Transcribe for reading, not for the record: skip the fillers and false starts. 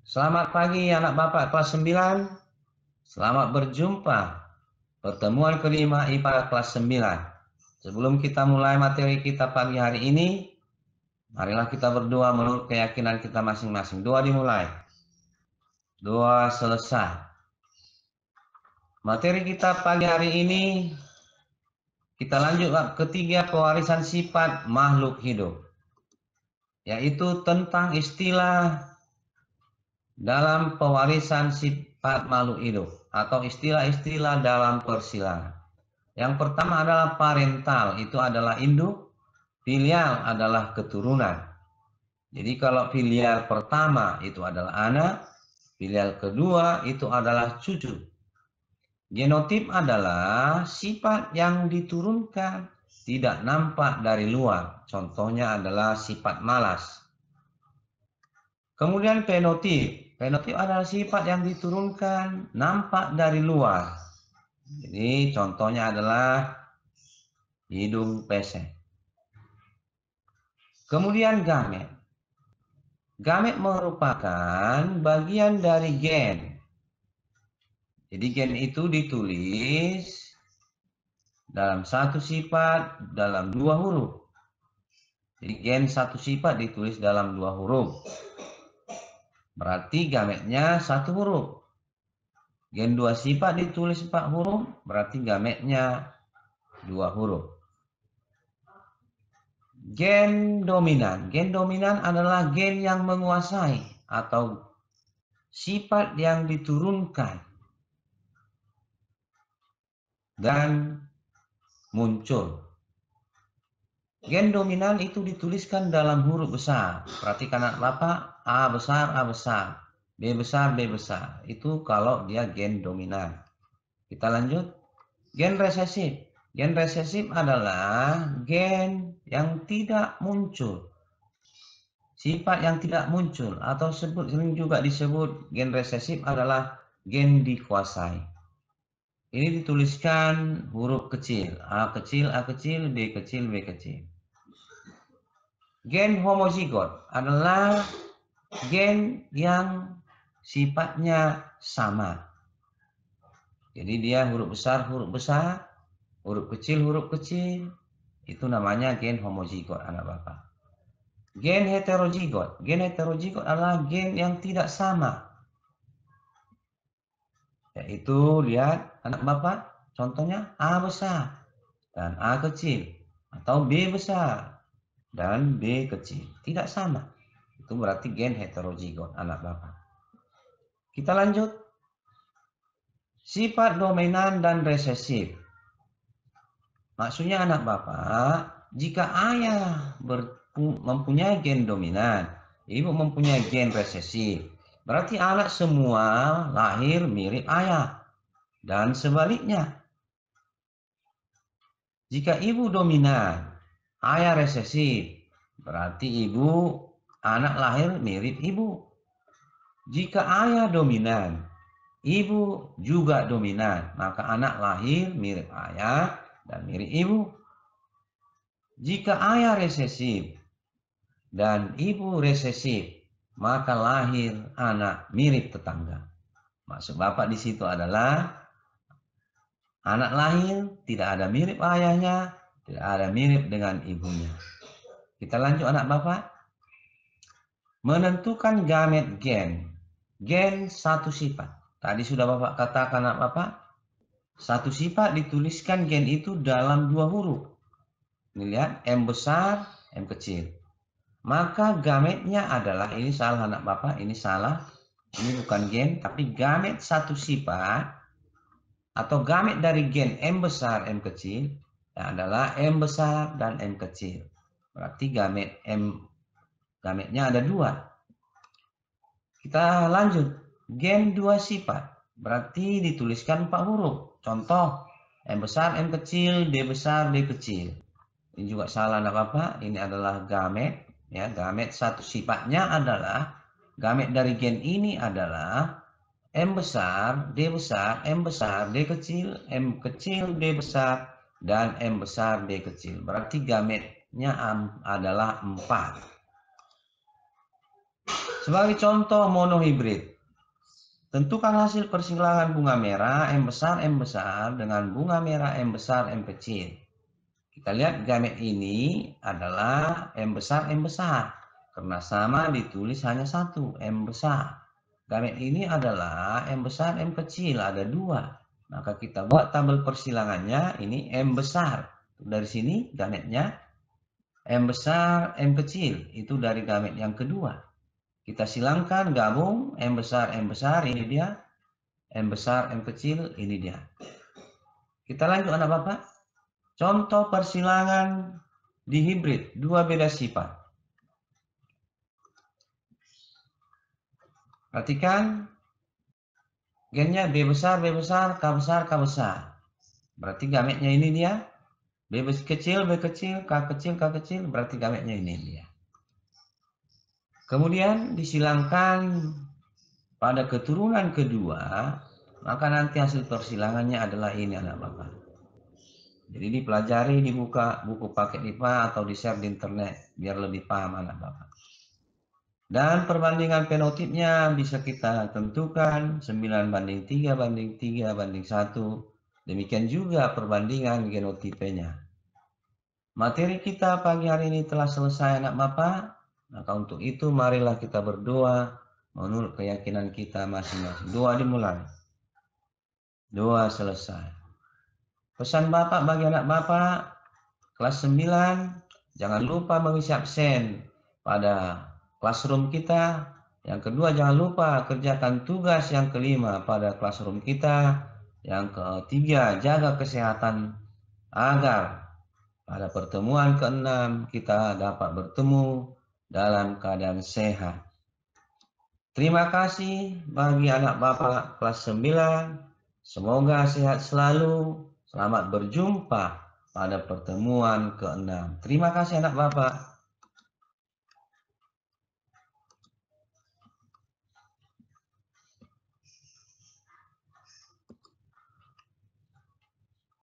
Selamat pagi anak Bapak kelas 9. Selamat berjumpa. Pertemuan kelima IPA kelas 9. Sebelum kita mulai materi kita pagi hari ini, marilah kita berdoa menurut keyakinan kita masing-masing. Doa dimulai. Doa selesai. Materi kita pagi hari ini, kita lanjut ketiga pewarisan sifat makhluk hidup. Yaitu tentang istilah dalam pewarisan sifat makhluk hidup atau istilah-istilah dalam persilangan. Yang pertama adalah parental, itu adalah induk, filial adalah keturunan. Jadi kalau filial pertama itu adalah anak, filial kedua itu adalah cucu. Genotip adalah sifat yang diturunkan, tidak nampak dari luar. Contohnya adalah sifat malas. Kemudian fenotip. Fenotip adalah sifat yang diturunkan, nampak dari luar. Jadi contohnya adalah hidung pesek. Kemudian gamet. Gamet merupakan bagian dari gen. Jadi gen itu ditulis dalam satu sifat dalam dua huruf. Jadi gen satu sifat ditulis dalam dua huruf. Berarti gametnya satu huruf. Gen dua sifat ditulis 4 huruf, berarti gametnya 2 huruf. Gen dominan. Gen dominan adalah gen yang menguasai atau sifat yang diturunkan dan muncul. Gen dominan itu dituliskan dalam huruf besar. Perhatikan anak Bapak, A besar, B besar, B besar. Itu kalau dia gen dominan. Kita lanjut. Gen resesif. Gen resesif adalah gen yang tidak muncul. Sifat yang tidak muncul atau sering juga disebut gen resesif adalah gen dikuasai. Ini dituliskan huruf kecil, A kecil, A kecil, B kecil, B kecil. Gen homozigot adalah gen yang sifatnya sama. Jadi dia huruf besar, huruf kecil, itu namanya gen homozigot anak Bapak. Gen heterozigot. Gen heterozigot adalah gen yang tidak sama. Yaitu lihat anak Bapak, contohnya A besar dan A kecil atau B besar dan B kecil. Tidak sama. Itu berarti gen heterozigot anak Bapak. Kita lanjut. Sifat dominan dan resesif. Maksudnya anak Bapak, jika ayah mempunyai gen dominan, ibu mempunyai gen resesif, berarti anak semua lahir mirip ayah. Dan sebaliknya, jika ibu dominan, ayah resesif, berarti anak lahir mirip ibu. Jika ayah dominan, ibu juga dominan, maka anak lahir mirip ayah dan mirip ibu. Jika ayah resesif dan ibu resesif, maka lahir anak mirip tetangga. Maksud Bapak di situ adalah anak lahir tidak ada mirip ayahnya, tidak ada mirip dengan ibunya. Kita lanjut anak Bapak. Menentukan gamet gen. Gen satu sifat. Tadi sudah Bapak katakan anak Bapak. Satu sifat dituliskan gen itu dalam 2 huruf. Ini lihat, M besar, M kecil. Maka gametnya adalah, ini salah anak Bapak, ini salah. Ini bukan gen, tapi gamet satu sifat atau gamet dari gen M besar, M kecil adalah M besar dan M kecil. Berarti gametnya ada 2. Kita lanjut. Gen 2 sifat. Berarti dituliskan 4 huruf. Contoh, M besar, M kecil, D besar, D kecil. Ini juga salah anak Bapak. Ini adalah gamet. Ya, gamet satu sifatnya adalah, gamet dari gen ini adalah M besar, D besar, M besar, D kecil, M kecil, D besar, dan M besar B kecil. Berarti gametnya adalah 4. Sebagai contoh monohibrid, tentukan hasil persilangan bunga merah M besar dengan bunga merah M besar M kecil. Kita lihat gamet ini adalah M besar karena sama ditulis hanya satu M besar. Gamet ini adalah M besar M kecil, ada 2. Maka kita buat tabel persilangannya, ini M besar. Dari sini gametnya M besar M kecil, itu dari gamet yang kedua. Kita silangkan, gabung, M besar, ini dia. M besar, M kecil, ini dia. Kita lanjut anak Bapak. Contoh persilangan di hibrid, 2 beda sifat. Perhatikan, gennya B besar, K besar, K besar. Berarti gametnya ini dia. B kecil, K kecil, berarti gametnya ini dia. Kemudian disilangkan pada keturunan kedua, maka nanti hasil persilangannya adalah ini anak Bapak. Jadi dipelajari, dibuka buku paket IPA atau di-share di internet biar lebih paham anak Bapak. Dan perbandingan fenotipnya bisa kita tentukan 9:3:3:1. Demikian juga perbandingan genotipenya. Materi kita pagi hari ini telah selesai anak Bapak. Maka untuk itu marilah kita berdoa menurut keyakinan kita masing-masing. Doa dimulai. Doa selesai. Pesan Bapak bagi anak Bapak kelas 9, jangan lupa mengisi absen pada classroom kita. Yang kedua, jangan lupa kerjakan tugas yang kelima pada classroom kita. Yang ketiga, jaga kesehatan agar pada pertemuan ke-6 kita dapat bertemu dalam keadaan sehat. Terima kasih bagi anak Bapak kelas 9. Semoga sehat selalu. Selamat berjumpa pada pertemuan ke-6. Terima kasih anak Bapak.